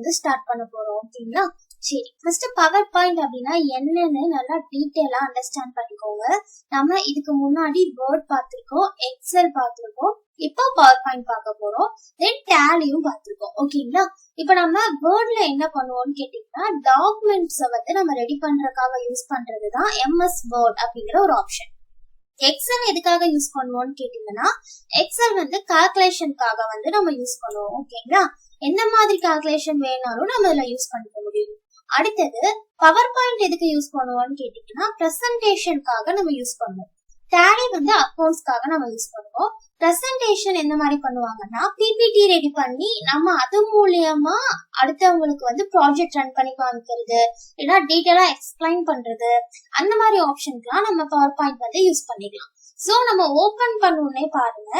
வந்து ஸ்டார்ட் பண்ண போறோம். ஓகேங்களா? சரி, ஃபர்ஸ்ட் பவர் பாயிண்ட் அப்படின்னா என்னன்னு நல்லா டீட்டெயிலா அண்டர்ஸ்டாண்ட் பண்ணிக்கோங்க. நம்ம இதுக்கு முன்னாடி வேர்ட் பார்த்திருக்கோம், எக்ஸல் பார்த்திருக்கோம், இப்போ பவர் பாயிண்ட் பார்க்க போறோம், தென் டேலியும் பார்த்திருக்கோம். ஓகேங்களா? இப்ப நம்ம வேர்ட்ல என்ன பண்ணுவோம்னு கேட்டீங்கன்னா, டாக்குமெண்ட்ஸை வந்து நம்ம ரெடி பண்றதுக்காக யூஸ் பண்றதுதான் எம்எஸ் வேர்ட் அப்படிங்கிற ஒரு ஆப்ஷன். எக்ஸல் எதுக்காக யூஸ் பண்ணுவோம்னு கேட்டீங்கன்னா, எக்ஸல் வந்து கால்குலேஷனுக்காக வந்து நம்ம யூஸ் பண்ணுவோம். ஓகேங்களா? எந்த மாதிரி கால்குலேஷன் வேணாலும் நம்ம இதுல யூஸ் பண்ணிக்க முடியும். அடுத்தது பவர் பாயிண்ட் எதுக்கு யூஸ் பண்ணுவோம்னு கேட்டீங்கன்னா, பிரசன்டேஷனுக்காக நம்ம யூஸ் பண்ணுவோம். டேலி வந்து அக்கௌண்ட்ஸ்க்காக நம்ம யூஸ் பண்ணுவோம். பிரசன்டேஷன் எந்த மாதிரி பண்ணுவாங்கன்னா, பிபிடி ரெடி பண்ணி நம்ம அது மூலியமா அடுத்தவங்களுக்கு வந்து ப்ராஜெக்ட் ரன் பண்ணி காமிக்கிறது, இல்லைன்னா டீட்டெயிலா எக்ஸ்பிளைன் பண்றது, அந்த மாதிரி ஆப்ஷனுக்குலாம் நம்ம பவர் பாயிண்ட் வந்து யூஸ் பண்ணிக்கலாம். சோ நம்ம ஓபன் பண்ணோடனே பாருங்க,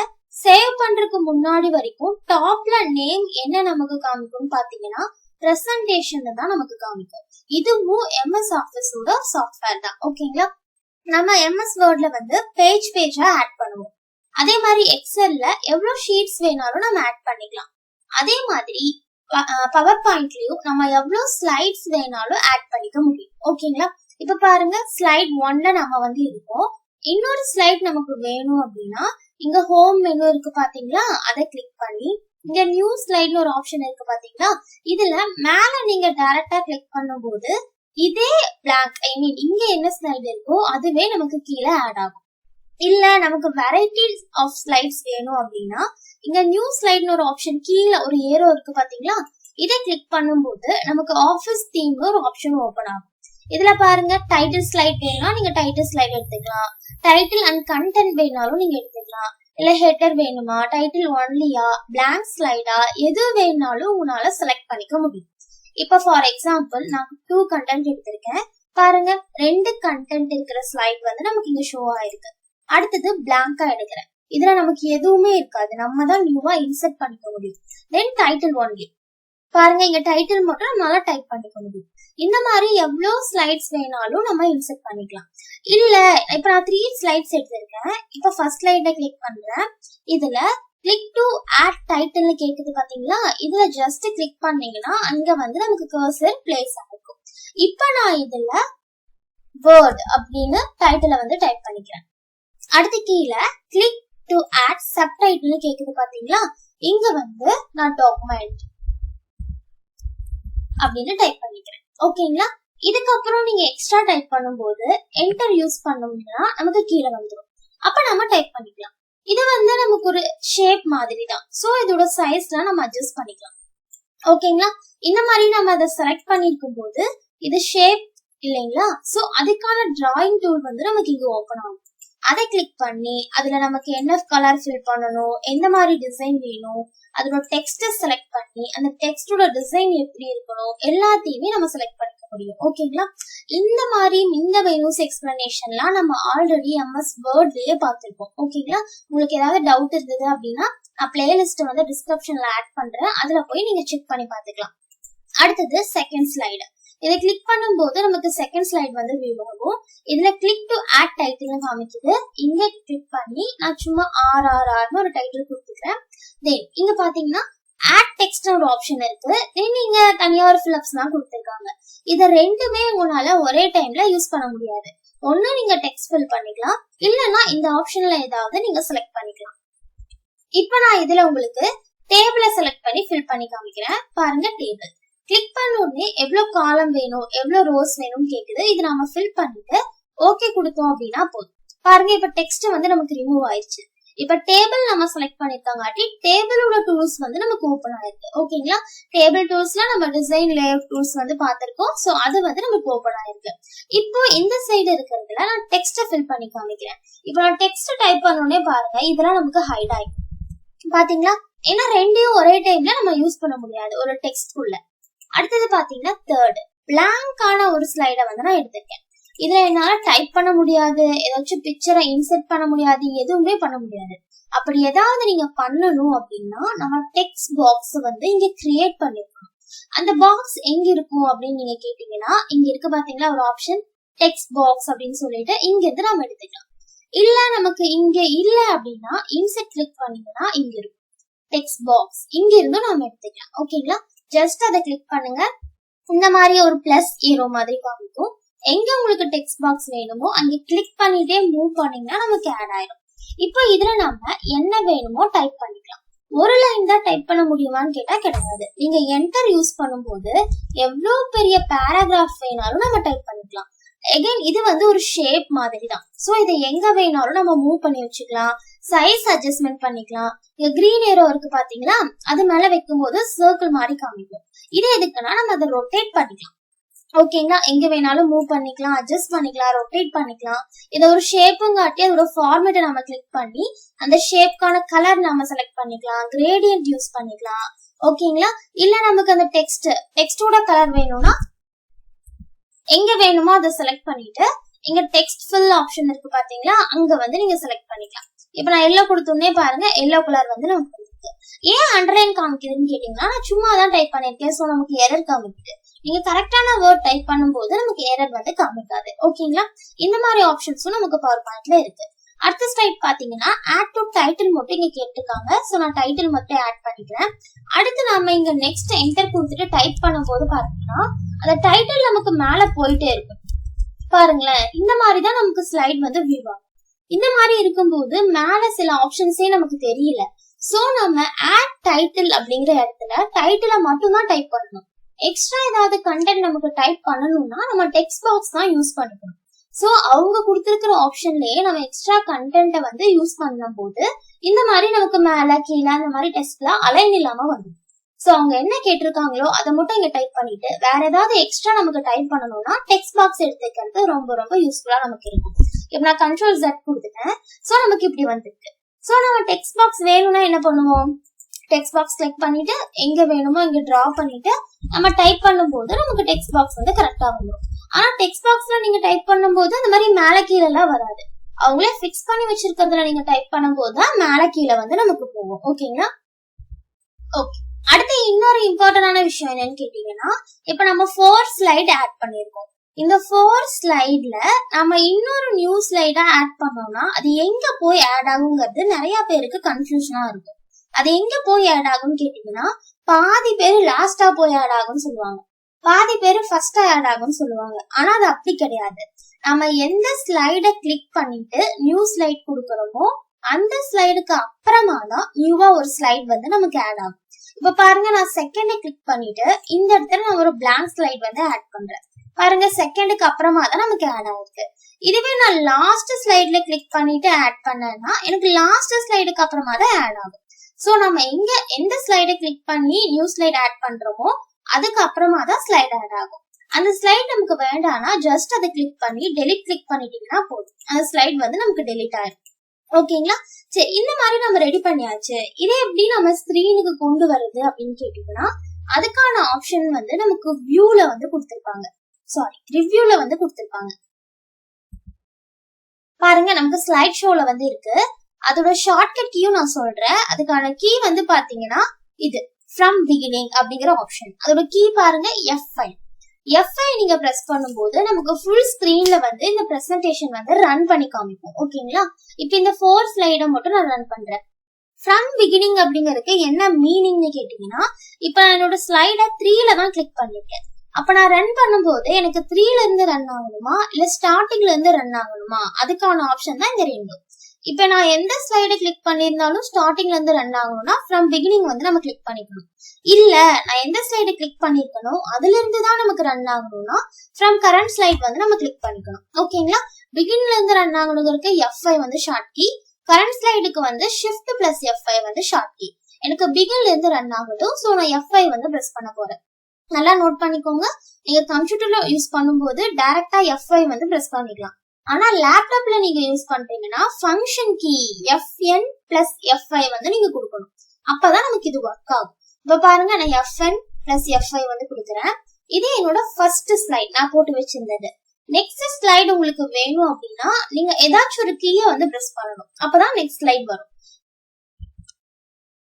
சேவ் பண்றதுக்கு முன்னாடி வரைக்கும் டாப்ல நேம் என்ன நமக்கு காமிக்கும்னு பாத்தீங்கன்னா, பிரசன்டேஷன் தான் நமக்கு காமிக்கும். இதுவும் எம்எஸ் ஆஃபீஸோட சாஃப்ட்வேர் தான். ஓகேங்களா? நம்ம எம்எஸ் வேர்ட்ல வந்து பேஜா ஆட் பண்ணுவோம். அதே மாதிரி எக்ஸல்ல எவ்வளவு ஷீட்ஸ் வேணாலும் நம்ம ஆட் பண்ணிக்கலாம். அதே மாதிரி பவர் பாயிண்ட்லயும் நம்ம எவ்வளவு ஸ்லைட்ஸ் வேணாலும் ஆட் பண்ணிக்க முடியும். ஓகேங்களா? இப்ப பாருங்க, ஸ்லைட் 1ல நம்ம வந்து இருக்கோம். இன்னொரு ஸ்லைட் நமக்கு வேணும் அப்படின்னா, இங்க ஹோம் மெனு இருக்கு பாத்தீங்களா, அதை கிளிக் பண்ணி இங்க நியூ ஸ்லைட்ல ஒரு ஆப்ஷன் இருக்கு பாத்தீங்களா, இதுல மேல நீங்க டைரக்டா கிளிக் பண்ணும்போது இதே பிளாங்க், ஐ மீன் இங்க என்ன ஸ்லைட் இருக்கோ அதுவே நமக்கு கீழே ஆட் ஆகும். இல்ல நமக்கு வெரைட்டி ஆஃப் ஸ்லைட்ஸ் வேணும் அப்படின்னா, இங்க நியூ ஸ்லைட்னு ஒரு ஆப்ஷன் கீழே ஒரு ஏரோ இருக்கு பாத்தீங்களா, இதை கிளிக் பண்ணும்போது நமக்கு ஆஃபீஸ் தீம் ஒரு ஆப்ஷன் ஓபன் ஆகும். இதுல பாருங்க, டைட்டில் ஸ்லைட் வேணும்னா நீங்க டைட்டில் ஸ்லைட் எடுத்துக்கலாம், டைட்டில் அண்ட் கண்டென்ட் வேணாலும் நீங்க எடுத்துக்கலாம், இல்ல ஹெட்டர் வேணுமா, டைட்டில் ஒன்லியா, பிளாங்க் ஸ்லைடா, எது வேணாலும் உங்களால செலக்ட் பண்ணிக்க முடியும். இப்ப ஃபார் எக்ஸாம்பிள் நான் 2 கண்டென்ட் எடுத்திருக்கேன். பாருங்க, 2 கண்டென்ட் இருக்கிற ஸ்லைட் வந்து நமக்கு இங்க ஷோ ஆயிருக்கு. அடுத்தது பிளாங்கா எடுக்கிறேன், இதுல நமக்கு எதுவுமே இருக்காது, நம்ம தான் நியூவா இன்சர்ட் பண்ணிக்க முடியும். தென் டைட்டில் ஒன்லி, பாருங்க இங்க டைட்டில் மட்டும் நம்மளால டைப் பண்ணிக்க முடியும். இந்த மாதிரி எவ்வளவு ஸ்லைட்ஸ் வேணாலும் நம்ம இன்சர்ட் பண்ணிக்கலாம். இல்ல இப்ப நான் 3 ஸ்லைட்ஸ் எடுத்திருக்கேன். இப்ப ஃபர்ஸ்ட் ஸ்லைட கிளிக் பண்றேன். இதுல கிளிக் டு ஆட் டைட்டில்னு கேக்குது பாத்தீங்களா, இதுல ஜஸ்ட் கிளிக் பண்ணீங்கன்னா அங்க வந்து நமக்கு கர்சர் பிளேஸ் ஆகும். இப்ப நான் இதுல வேர்ட் அப்படின்னு டைட்டில வந்து டைப் பண்ணிக்கிறேன். அடுத்து கீழே கிளிக் டு ஆட் சப்டைட்டில்னு கேக்குது பாத்தீங்களா, இங்க வந்து நான் டாக்குமெண்ட் அப்படின்னு டைப் பண்ணிக்கிறேன். ஓகேங்களா? இதுக்கப்புறம் நீங்க எக்ஸ்ட்ரா டைப் பண்ணும்போது என்டர் யூஸ் பண்ணோம்னா நமக்கு கீழே வந்துடும். அப்ப நம்ம டைப் பண்ணிக்கலாம். இது வந்து நமக்கு ஒரு ஷேப் மாதிரி தான். சோ இதோட சைஸ்லாம் நம்ம அட்ஜஸ்ட் பண்ணிக்கலாம். ஓகேங்களா? இந்த மாதிரி நம்ம அதை செலக்ட் பண்ணிருக்கும் போது இது ஷேப் இல்லைங்களா, சோ அதுக்கான டிராயிங் டூல் வந்து நமக்கு இங்க ஓபன் ஆகும். அதை கிளிக் பண்ணி அதுல நமக்கு என்ன கலர் ஃபில் பண்ணணும், எந்த மாதிரி டிசைன் வேணும், அதோட டெக்ஸ்ட செலக்ட் பண்ணி அந்த டெக்ஸ்டோட டிசைன் எப்படி இருக்கணும், எல்லாத்தையுமே நம்ம செலக்ட் பண்ணிக்க முடியும். ஓகேங்களா? இந்த மாதிரி இந்த மெனூஸ் எக்ஸ்பிளனேஷன்லாம் நம்ம ஆல்ரெடி எம்எஸ் வேர்ட்லயே பார்த்திருப்போம். ஓகேங்களா? உங்களுக்கு ஏதாவது டவுட் இருந்தது அப்படின்னா நான் பிளேலிஸ்ட் வந்து டிஸ்கிரிப்ஷன்ல ஆட் பண்றேன், அதுல போய் நீங்க செக் பண்ணி பாத்துக்கலாம். அடுத்தது செகண்ட் ஸ்லைடு. இதை கிளிக் பண்ணும்போது நமக்கு செகண்ட் ஸ்லைட் வந்து வியூ ஆகும். இதுல கிளிக் டு ஆட் டைட்டில் காமிக்குது. இங்க கிளிக் பண்ணி நான் சும்மா RRRனு ஒரு டைட்டில் கொடுத்துக்கிறேன். தென் இங்க பாத்தீங்கன்னா ஆட் டெக்ஸ்ட் ஒரு ஆப்ஷன் இருக்கு. தென் இங்க தனியா ஒரு ஃபில்லப்ஸ்லாம் கொடுத்திருக்காங்க. இத ரெண்டுமே உங்களால ஒரே டைம்ல யூஸ் பண்ண முடியாது. ஒண்ணு நீங்க டெக்ஸ்ட் ஃபில் பண்ணிக்கலாம், இல்லனா இந்த ஆப்ஷன்ல ஏதாவது நீங்க செலக்ட் பண்ணிக்கலாம். இப்போ நான் இதுல உங்களுக்கு டேபிள செலக்ட் பண்ணி ஃபில் பண்ணி காமிக்கிறேன். பாருங்க, டேபிள் கிளிக் பண்ண உடனே எவ்வளவு காலம் வேணும், எவ்வளவு ரோஸ் வேணும்னு கேக்குது. இது நாம ஃபில் பண்ணிட்டு ஓகே கொடுத்தோம் அப்படின்னா போதும். பாருங்க, இப்ப டெக்ஸ்ட் வந்து நமக்கு ரிமூவ் ஆயிடுச்சு. இப்ப டேபிள் நம்ம செலக்ட் பண்ணிருக்காங்காட்டி டேபிளோட டூல்ஸ் வந்து நமக்கு ஓபன் ஆயிருக்கு. ஓகேங்களா? டேபிள் டூல்ஸ்ல நம்ம டிசைன் லேஅவுட் டூல்ஸ் வந்து பாத்திருக்கோம். சோ அது வந்து நமக்கு ஓபன் ஆயிருக்கு. இப்போ இந்த சைடு இருக்கிறதுல நான் டெக்ஸ்ட ஃபில் பண்ணி காமிக்கிறேன். இப்போ நான் டெக்ஸ்ட் டைப் பண்ணோடனே பாருங்க, இதெல்லாம் நமக்கு ஹைட் ஆயிடும். பாத்தீங்களா? ஏன்னா ரெண்டையும் ஒரே டைம்ல நம்ம யூஸ் பண்ண முடியாது ஒரு டெக்ஸ்ட் குள்ள. அடுத்தது பாத்தீங்கன்னா தேர்ட் பிளாங்கான ஒரு ஸ்லைட வந்து நான் எடுத்திருக்கேன். இதுல என்னால டைப் பண்ண முடியாது, ஏதாச்சும் பிக்சரை இன்சர்ட் பண்ண முடியாது, எதுவுமே பண்ண முடியாது. அப்படி ஏதாவது நீங்க பண்ணணும் அப்படின்னா நம்ம டெக்ஸ்ட் பாக்ஸ் வந்து இங்க கிரியேட் பண்ணிருக்கோம். அந்த பாக்ஸ் எங்க இருக்கும் அப்படின்னு நீங்க கேட்டீங்கன்னா, இங்க இருக்கு பாத்தீங்களா ஒரு ஆப்ஷன் டெக்ஸ்ட் பாக்ஸ் அப்படின்னு சொல்லிட்டு இங்க இருந்து நம்ம எடுத்துக்கலாம். இல்ல நமக்கு இங்க இல்ல அப்படின்னா இன்சர்ட் கிளிக் பண்ணீங்கன்னா இங்க இருக்கும் டெக்ஸ்ட் பாக்ஸ், இங்க இருந்தும் நாம எடுத்துக்கலாம். ஓகேங்களா? ஜஸ்ட் அதை கிளிக் பண்ணுங்க. இந்த மாதிரி ஒரு பிளஸ் ஏரோ மாதிரி காமிக்கும். எங்க உங்களுக்கு டெக்ஸ்ட் பாக்ஸ் வேணுமோ அங்க கிளிக் பண்ணிட்டே மூவ் பண்ணீங்கன்னா நமக்கு ஆட் ஆயிடும். இப்போ இதுல நம்ம என்ன வேணுமோ டைப் பண்ணிக்கலாம். ஒரு லைன் தான் டைப் பண்ண முடியுமான்னு கேட்டா கிடையாது. நீங்க என்டர் யூஸ் பண்ணும்போது எவ்வளவு பெரிய பேராகிராஃப் வேணாலும் நம்ம டைப் பண்ணிக்கலாம். அகைன் இது வந்து ஒரு ஷேப் மாதிரி தான். சோ இதை எங்க வேணாலும் நம்ம மூவ் பண்ணி வச்சுக்கலாம். சைஸ் அட்ஜஸ்ட்மெண்ட் பண்ணிக்கலாம். இங்க கிரீன் ஏரோ இருக்கு பாத்தீங்களா, அது மேல வைக்கும் போது சர்க்கிள் மாதிரி காமிக்கும். இது எதுக்குன்னா நம்ம அதை ரொட்டேட் பண்ணிக்கலாம். ஓகேங்களா, எங்க வேணாலும் மூவ் பண்ணிக்கலாம், அட்ஜஸ்ட் பண்ணிக்கலாம், ரொட்டேட் பண்ணிக்கலாம். இதை ஒரு ஷேப்பும் காட்டி அதோட ஃபார்மேட்டை நம்ம கிளிக் பண்ணி அந்த ஷேப்கான கலர் நம்ம செலக்ட் பண்ணிக்கலாம், கிரேடியன்ட் யூஸ் பண்ணிக்கலாம். ஓகேங்களா, இல்ல நமக்கு அந்த டெக்ஸ்டோட கலர் வேணும்னா எங்க வேணுமோ அதை செலக்ட் பண்ணிட்டு இங்க டெக்ஸ்ட் ஃபில் ஆப்ஷன் இருக்கு பாத்தீங்களா, அங்க வந்து நீங்க செலக்ட் பண்ணிக்கலாம். இப்ப நான் எல்லோ கொடுத்தோன்னே பாருங்க, எல்லோ கலர் வந்து நமக்கு இருக்கு. ஏன் அண்டர்லைன் காமிக்குதுன்னு கேட்டீங்கன்னா நான் சும்மா தான் டைப் பண்ணிருக்கேன், சோ நமக்கு எரர் காமிக்குது. நீங்க கரெக்டான வேர்ட் டைப் பண்ணும்போது நமக்கு எரர் வந்து காமிக்காது. ஓகேங்களா, இந்த மாதிரி ஆப்ஷன்ஸும் நமக்கு பவர் பாயிண்ட்ல இருக்கு. அடுத்த ஸ்லைட் பாத்தீங்கன்னா ஆட் டு டைட்டில் மட்டும் இங்க கேட்டிருக்காங்க. சோ நான் டைட்டில் மட்டும் ஆட் பண்ணிக்கிறேன். அடுத்து நாம இங்க நெக்ஸ்ட் என்டர் கொடுத்துட்டு டைப் பண்ணும்போது பாத்தீங்கன்னா அந்த டைட்டில் நமக்கு மேல போயிட்டே இருக்கு. பாருங்களேன், இந்த மாதிரிதான் நமக்கு ஸ்லைட் வந்து வியூ ஆகும். இந்த மாதிரி இருக்கும்போது மேல சில ஆப்ஷன்ஸே நமக்கு தெரியல. சோ நம்ம ஆட் டைட்டில் அப்படிங்கிற இடத்துல டைட்டில மட்டும் தான் டைப் பண்ணணும். எக்ஸ்ட்ரா ஏதாவது கண்டென்ட் நமக்கு டைப் பண்ணணும்னா நம்ம டெக்ஸ்ட் பாக்ஸ் தான் யூஸ் பண்ணிக்கணும். சோ அவங்க கொடுத்திருக்கிற ஆப்ஷன்லயே நம்ம எக்ஸ்ட்ரா கண்டென்ட்டை வந்து யூஸ் பண்ணும் போது இந்த மாதிரி நமக்கு மேல கீழே அந்த மாதிரி டெக்ஸ்ட்ல அலைன் இல்லாம வந்துடும். சோ அவங்க என்ன கேட்டிருக்காங்களோ அதை மட்டும் இங்க டைப் பண்ணிட்டு வேற ஏதாவது எக்ஸ்ட்ரா நமக்கு டைப் பண்ணணும்னா டெக்ஸ்ட் பாக்ஸ் எடுத்துக்கிறது ரொம்ப ரொம்ப யூஸ்ஃபுல்லா நமக்கு இருக்கும். இப்ப நான் Ctrl Z கொடுத்துட்டேன். சோ நமக்கு இப்படி வந்துருக்கு. சோ நம்ம டெக்ஸ்ட் பாக்ஸ் வேணும்னா என்ன பண்ணுவோம், டெக்ஸ்ட் பாக்ஸ் கிளிக் பண்ணிட்டு எங்க வேணுமோ இங்க டிரா பண்ணிட்டு நம்ம டைப் பண்ணும்போது நமக்கு டெக்ஸ்ட் பாக்ஸ் வந்து கரெக்டா வந்துடும். ஆனா டெக்ஸ்ட் பாக்ஸ்ல நீங்க டைப் பண்ணும்போது அந்த மாதிரி மேல கீழே எல்லாம் வராது. அவங்களே பிக்ஸ் பண்ணி வச்சிருக்கிறதுல நீங்க டைப் பண்ணும்போது தான் மேல கீழே வந்து நமக்கு போகும். ஓகேங்களா, ஓகே. அடுத்து இன்னொரு இம்பார்ட்டன்டான விஷயம் என்னன்னு கேட்டீங்கன்னா, இப்ப நம்ம 4 ஸ்லைட் ஆட் பண்ணிருக்கோம். இந்த 4 ஸ்லைட்ல நம்ம இன்னொரு நியூ ஸ்லைடா ஆட் பண்ணோம்னா அது எங்க போய் ஆட் ஆகுங்கிறது நிறைய பேருக்கு கன்ஃபியூஷனா இருக்கும். அது எங்க போய் ஆட் ஆகும்னு கேட்டீங்கன்னா பாதி பேரு லாஸ்டா போய் ஆட் ஆகும்னு சொல்லுவாங்க, பாதி பேரு ஃபர்ஸ்டா ஆட் ஆகும்னு சொல்லுவாங்க. ஆனா அது அப்படி கிடையாது. நம்ம எந்த ஸ்லைட கிளிக் பண்ணிட்டு நியூ ஸ்லைட் கொடுக்கறோமோ அந்த ஸ்லைடுக்கு அப்புறமா தான் நியூவா ஒரு ஸ்லைட் வந்து நமக்கு ஆட் ஆகும். இப்ப பாருங்க, நான் செகண்ட் கிளிக் பண்ணிட்டு இந்த இடத்துல நான் ஒரு பிளாங்க் ஸ்லைட் வந்து ஆட் பண்றேன். பாருங்க, செகண்டுக்கு அப்புறமா தான் நமக்கு ஆட் ஆகுது. இதுவே நான் லாஸ்ட் ஸ்லைட்ல கிளிக் பண்ணிட்டு ஆட் பண்ணேன்னா எனக்கு லாஸ்ட் ஸ்லைடுக்கு அப்புறமா தான் ஆட் ஆகும். சோ நம்ம எந்த ஸ்லைடை கிளிக் பண்ணி நியூ ஸ்லைட் ஆட் பண்றோமோ அதுக்கு அப்புறமா தான் ஸ்லைட் ஆட் ஆகும். அந்த ஸ்லைட் நமக்கு வேண்டாம்னா ஜஸ்ட் அதை கிளிக் பண்ணி டெலிட் கிளிக் பண்ணிட்டீங்கன்னா போதும், அந்த ஸ்லைட் வந்து நமக்கு டெலிட் ஆயிடும். ஓகேங்களா, சரி, இந்த மாதிரி நம்ம ரெடி பண்ணியாச்சு. இதே எப்படி நம்ம ஸ்கிரீனுக்கு கொண்டு வருது அப்படின்னு கேட்டீங்கன்னா அதுக்கான ஆப்ஷன் வந்து நமக்கு வியூல வந்து கொடுத்திருப்பாங்க, சாரி ரிவ்யூல வந்து கொடுத்திருப்பாங்க. பாருங்க, நமக்கு ஸ்லைட் ஷோல வந்து இருக்கு. அதோட ஷார்ட்கட் கீயும் நான் சொல்றேன். அதுக்கான கீ வந்து பாத்தீங்கன்னா இது ஃப்ரம் பிகினிங் அப்படிங்கிற ஆப்ஷன். அதோட கீ பாருங்க F5. F5 நீங்க பிரஸ் பண்ணும்போது நமக்கு ஃபுல் ஸ்கிரீன்ல வந்து இந்த பிரசன்டேஷன் வந்து ரன் பண்ணி காமிக்கும். ஓகேங்களா, இப்ப இந்த 4 ஸ்லைட மட்டும் நான் ரன் பண்றேன். ஃப்ரம் பிகினிங் அப்படிங்கிறதுக்கு என்ன மீனிங்னு கேட்டீங்கன்னா இப்ப நான் என்னோட ஸ்லைட 3ல தான் கிளிக் பண்ணிருக்கேன். அப்ப நான் ரன் பண்ணும்போது எனக்கு 3ல இருந்து ரன் ஆகணுமா இல்ல ஸ்டார்டிங்ல இருந்து ரன் ஆகணுமா, அதுக்கான ஆப்ஷன் தான் இந்த ரெண்டும். இப்ப நான் எந்த ஸ்லைட கிளிக் பண்ணிருந்தாலும் ஸ்டார்டிங்ல இருந்து ரன் ஆகணும்னா ஃப்ரம் பிகினிங் வந்து நம்ம கிளிக் பண்ணிக்கணும். இல்ல நான் எந்த ஸ்லைட கிளிக் பண்ணிருக்கணும் அதுல இருந்து தான் நமக்கு ரன் ஆகணும்னா ஃப்ரம் கரண்ட் ஸ்லைட் வந்து நம்ம கிளிக் பண்ணிக்கணும். ஓகேங்களா, பிகினிங்ல இருந்து ரன் ஆகணுங்கிறதுக்கு F5 வந்து ஷார்ட் கீ, கரண்ட் ஸ்லைடுக்கு வந்து Shift plus F5 வந்து ஷார்ட் கீ. எனக்கு பிகின்ல இருந்து ரன் ஆகட்டும், சோ நான் F5 வந்து பிரஸ் பண்ண போறேன். நல்லா நோட் பண்ணிக்கோங்க, நீங்க கம்ப்யூட்டர்ல யூஸ் பண்ணும்போது டைரக்டா F5 வந்து பிரஸ் பண்ணிக்கலாம். ஆனா லேப்டாப்ல நீங்க யூஸ் பண்றீங்கன்னா function key Fn plus F5 வந்து நீங்க கொடுக்கணும். அப்பதான் நமக்கு இது ஒர்க் ஆகும். இப்ப பாருங்க, நான் Fn plus F5 வந்து கொடுக்குறேன். இது என்னோட ஃபர்ஸ்ட் ஸ்லைட் நான் போட்டு வச்சிருந்தது. நெக்ஸ்ட் ஸ்லைடு உங்களுக்கு வேணும் அப்படின்னா நீங்க ஏதாச்சும் ஒரு கீயை வந்து பிரஸ் பண்ணணும், அப்பதான் நெக்ஸ்ட் ஸ்லைட் வரும்.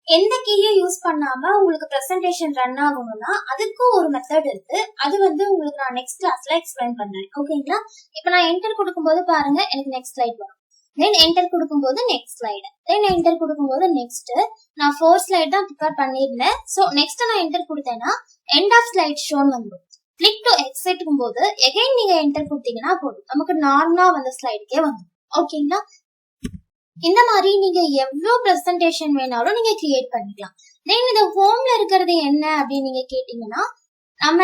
எந்த கீயும் யூஸ் பண்ணாம உங்களுக்கு பிரசன்டேஷன் ரன் ஆகணும்னா அதுக்கும் ஒரு மெத்தட் இருக்கு. அது வந்து உங்களுக்கு நான் நெக்ஸ்ட் கிளாஸ்ல எக்ஸ்பிளைன் பண்றேன். ஓகேங்களா, இப்ப நான் என்டர் கொடுக்கும்போது பாருங்க எனக்கு நெக்ஸ்ட் ஸ்லைட் வரும். தென் என்டர் கொடுக்கும்போது நெக்ஸ்ட் ஸ்லைடு, தென் என்டர் கொடுக்கும்போது நெக்ஸ்ட். நான் 4 ஸ்லைட் தான் ப்ரிப்பேர் பண்ணிருந்தேன். சோ நெக்ஸ்ட் நான் என்டர் கொடுத்தேன்னா எண்ட் ஆஃப் ஸ்லைட் ஷோன்னு வந்துடும். கிளிக் டு எக்ஸிட்க்கும் போது எகைன் நீங்க என்டர் கொடுத்தீங்கன்னா போதும், நமக்கு நார்மலா வந்த ஸ்லைடுக்கே வந்துடும். ஓகேங்களா? இந்த மாதிரி நீங்க எவ்வளவு பிரசன்டேஷன் வேணாலும் நீங்க கிரியேட் பண்ணிக்கலாம். தென் இந்த ஹோம்ல இருக்கிறது என்ன அப்படின்னு நீங்க கேட்டீங்கன்னா, நம்ம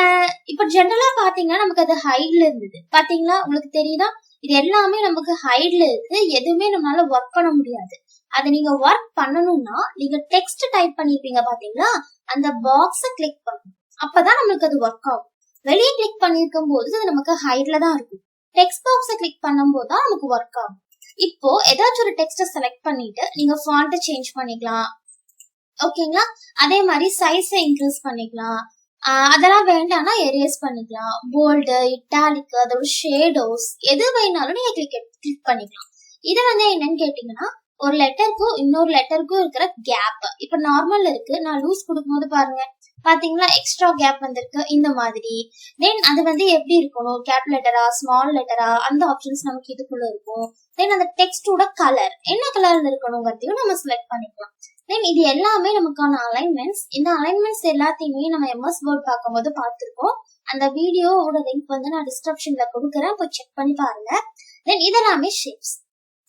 இப்ப ஜெனரலா பாத்தீங்கன்னா நமக்கு அது ஹைட்ல இருந்தது. பாத்தீங்களா, உங்களுக்கு தெரியுதா? இது எல்லாமே நமக்கு ஹைட்ல இருக்கு. எதுவுமே நம்மளால ஒர்க் பண்ண முடியாது. அதை நீங்க ஒர்க் பண்ணணும்னா நீங்க டெக்ஸ்ட் டைப் பண்ணிருப்பீங்க பாத்தீங்களா, அந்த பாக்ஸ கிளிக் பண்ணணும். அப்பதான் நம்மளுக்கு அது ஒர்க் ஆகும். வெளியே கிளிக் பண்ணிருக்கும் போது அது நமக்கு ஹைட்ல தான் இருக்கும். டெக்ஸ்ட் பாக்ஸ கிளிக் பண்ணும் போது தான் நமக்கு ஒர்க் ஆகும். இப்போ ஏதாச்சும் ஒரு டெக்ஸ்ட செலக்ட் பண்ணிட்டு நீங்க ஃபாண்ட் சேஞ்ச் பண்ணிக்கலாம். ஓகேங்களா? அதே மாதிரி சைஸ இன்க்ரீஸ் பண்ணிக்கலாம். அதெல்லாம் வேண்டாம்னா எரேஸ் பண்ணிக்கலாம். போல்டு, இட்டாலிக், அதோட ஷேடோஸ் எது வேணாலும் நீங்க கிளிக் பண்ணிக்கலாம். இது என்னன்னு கேட்டீங்கன்னா, ஒரு லெட்டருக்கும் இன்னொரு லெட்டருக்கும் இருக்கிற கேப் இப்ப நார்மல் இருக்கு. நான் லூஸ் கொடுக்கும்போது பாருங்க, பாத்தீங்களா எக்ஸ்ட்ரா கேப் வந்திருக்கு இந்த மாதிரி. தென் அது எப்படி இருக்கணும், கேப் லெட்டரா ஸ்மால் லெட்டரா, அந்த ஆப்ஷன்ஸ் நமக்கு இதுக்குள்ள இருக்கும். தென் அந்த டெக்ஸ்டோட கலர் என்ன கலர்ல இருக்கணுங்கிறதையும் நம்ம செலக்ட் பண்ணிக்கலாம். தென் இது எல்லாமே நமக்கான அலைன்மெண்ட்ஸ். இந்த அலைன்மெண்ட்ஸ் எல்லாத்தையுமே நம்ம எம்எஸ் வேர்ட் பார்க்கும்போது பார்த்திருக்கோம். அந்த வீடியோவோட லிங்க் நான் டிஸ்கிரிப்ஷன்ல கொடுக்குறேன், போய் செக் பண்ணி பாருங்க. தென் இதெல்லாமே ஷேப்ஸ்.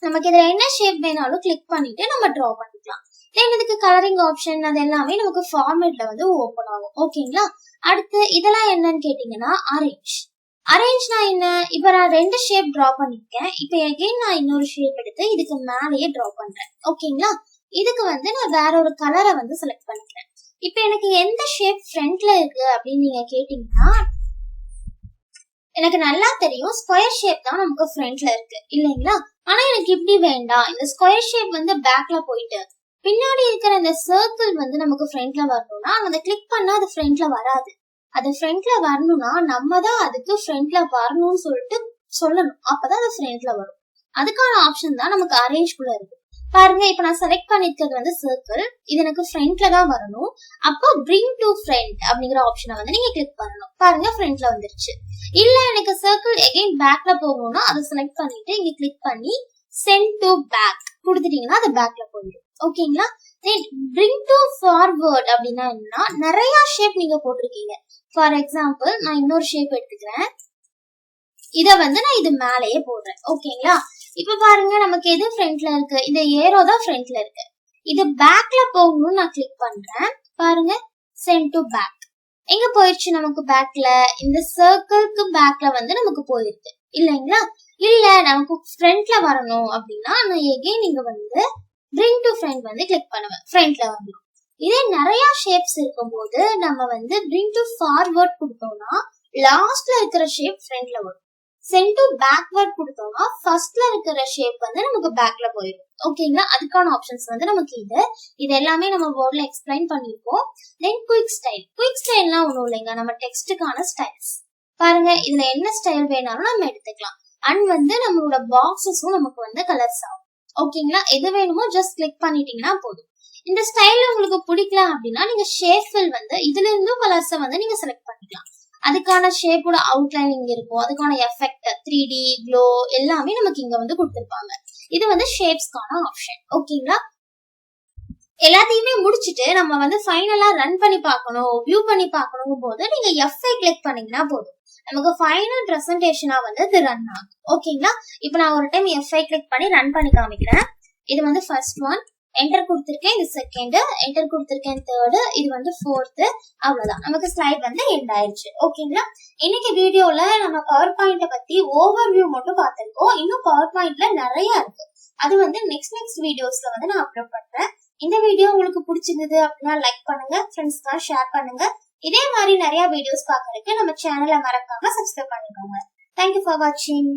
நமக்கு இதுல என்ன ஷேப் வேணாலும் கிளிக் பண்ணிட்டு நம்ம டிரா பண்ணிக்கலாம். தென் இதுக்கு கலரிங் ஆப்ஷன் அது எல்லாமே நமக்கு ஃபார்மேட்ல ஓபன் ஆகும். ஓகேங்களா? அடுத்து இதெல்லாம் என்னன்னு கேட்டீங்கன்னா, அரேஞ்ச்னா என்ன? இப்ப நான் 2 ஷேப் டிரா பண்ணிருக்கேன். இப்ப எகைன் நான் இன்னொரு ஷேப் எடுத்து இதுக்கு மேலேயே டிரா பண்றேன். ஓகேங்களா? இதுக்கு நான் வேற ஒரு கலரை செலக்ட் பண்ணிக்கிறேன். இப்ப எனக்கு எந்த ஷேப் ஃப்ரண்ட்ல இருக்கு அப்படின்னு நீங்க கேட்டீங்கன்னா, எனக்கு நல்லா தெரியும் ஸ்கொயர் ஷேப் தான் நமக்கு ஃப்ரண்ட்ல இருக்கு இல்லைங்களா? ஆனா எனக்கு இப்படி வேண்டாம். இந்த ஸ்கொயர் ஷேப் பேக்ல போயிட்டு பின்னாடி இருக்கிற இந்த சர்க்கிள் நமக்கு ஃப்ரண்ட்ல வரணும்னா அதை கிளிக் பண்ணா அது ஃப்ரண்ட்ல வராது. அது ஃப்ரண்ட்ல வரணும்னா நம்ம தான் அதுக்கு ஃப்ரண்ட்ல வரணும்னு சொல்லிட்டு சொல்லணும். அப்பதான் அது ஃப்ரண்ட்ல வரும். அதுக்கான ஆப்ஷன் தான் நமக்கு அரேஞ்ச் குள்ள இருக்கு. பாருங்க, இப்ப நான் செலக்ட் பண்ணிருக்கிறது சர்க்கிள். இது எனக்கு ஃப்ரண்ட்ல தான் வரணும். அப்போ பிரிங் டு ஃப்ரண்ட் அப்படிங்கிற ஆப்ஷனை நீங்க கிளிக் பண்ணணும். பாருங்க, ஃப்ரண்ட்ல வந்துருச்சு. இல்ல எனக்கு சர்க்கிள் எகைன் பேக்ல போகணும்னா அதை செலக்ட் பண்ணிட்டு இங்க கிளிக் பண்ணி சென்ட் டு பேக் கொடுத்துட்டீங்கன்னா அது பேக்ல போயிடும். ஓகேங்களா? பிரிங் டு ஃபார்வர்ட் அப்படின்னா என்னன்னா, நிறைய ஷேப் நீங்க போட்டிருக்கீங்க. ஃபார் எக்ஸாம்பிள் நான் இன்னொரு ஷேப் எடுத்துக்கிறேன். இத நான் இது மேலேயே போடுறேன். ஓகேங்களா? இப்ப பாருங்க, நமக்கு எது ஃப்ரண்ட்ல இருக்கு? இந்த ஏரோ தான் ஃப்ரண்ட்ல இருக்கு. இது பேக்ல போகணும்னு நான் கிளிக் பண்றேன். பாருங்க, சென்ட் டு பேக் எங்க போயிடுச்சு நமக்கு பேக்ல? இந்த சர்க்கிள்க்கு பேக்ல நமக்கு போயிருக்கு இல்லைங்களா? இல்ல நமக்கு ஃப்ரண்ட்ல வரணும் அப்படின்னா நான் எகைன் நீங்க பிரிங் டு ஃப்ரண்ட் கிளிக் பண்ணுவேன். ஃப்ரண்ட்ல வந்துடும். இதே நிறைய ஷேப்ஸ் இருக்கும் போது நம்ம பிரிங் டு ஃபார்வர்ட் கொடுத்தோம்னா லாஸ்ட்ல இருக்கிற ஷேப் ஃப்ரண்ட்ல வரும். சென்ட் டு பேக்வர்ட் கொடுத்தோம்னா ஃபர்ஸ்ட்ல இருக்கிற ஷேப் நமக்கு பேக்ல போயிடும். ஓகேங்களா? அதுக்கான ஆப்ஷன்ஸ் நமக்கு இது எல்லாமே நம்ம வேர்ட்ல எக்ஸ்பிளைன் பண்ணிருக்கோம். தென் குயிக் ஸ்டைல்னா ஒண்ணும் இல்லைங்க, நம்ம டெக்ஸ்டுக்கான ஸ்டைல்ஸ். பாருங்க, இதுல என்ன ஸ்டைல் வேணாலும் நம்ம எடுத்துக்கலாம். அண்ட் நம்மளோட பாக்ஸஸும் நமக்கு கலர்ஸ் ஆகும். ஓகேங்களா? எது வேணுமோ ஜஸ்ட் கிளிக் பண்ணிட்டீங்கன்னா போதும். இந்த ஸ்டைல் உங்களுக்கு பிடிக்கல அப்படின்னா நீங்க ஷேப்பில் இதுல இருந்தும் கலர்ஸை நீங்க செலக்ட் பண்ணிக்கலாம். அதுக்கான ஷேப்போட அவுட்லைன் இங்க இருக்கும். அதுக்கான எஃபெக்ட் 3D க்ளோ எல்லாமே நமக்கு இங்க கொடுத்திருப்பாங்க. இது ஷேப்ஸ்க்கான ஆப்ஷன். ஓகேங்களா? எல்லாத்தையுமே முடிச்சிட்டு நம்ம ஃபைனலா ரன் பண்ணி பார்க்கணும், வியூ பண்ணி பார்க்கணும் போது நீங்க F5 கிளிக் பண்ணீங்கன்னா போதும், நமக்கு ஃபைனல் பிரசன்டேஷனா இது ரன் ஆகும். ஓகேங்களா? இப்போ நான் ஒரு டைம் F5 கிளிக் பண்ணி ரன் பண்ணி காமிக்கிறேன். இது ஃபர்ஸ்ட் ஒன், என்டர் கொடுத்திருக்கேன். இது செகண்ட், என்டர் கொடுத்திருக்கேன் தேர்ட், இது ஃபோர்த். அவ்வளவுதான், நமக்கு ஸ்லைட் எண்ட் ஆயிடுச்சு. ஓகேங்களா? இன்னைக்கு வீடியோல நம்ம பவர் பாயிண்ட பத்தி ஓவர்வியூ மட்டும் பார்த்திருக்கோம். இன்னும் பவர் பாயிண்ட்ல நிறைய இருக்கு. அது நெக்ஸ்ட் வீடியோஸ்ல நான் அப்லோட் பண்றேன். இந்த வீடியோ உங்களுக்கு பிடிச்சிருந்தது அப்படின்னா லைக் பண்ணுங்க, ஃப்ரெண்ட்ஸ்க்கு ஷேர் பண்ணுங்க. இதே மாதிரி நிறைய வீடியோஸ் பார்க்கறதுக்கு நம்ம சேனலை மறக்காம சப்ஸ்கிரைப் பண்ணிக்கோங்க. தேங்க்யூ ஃபார் வாட்சிங்.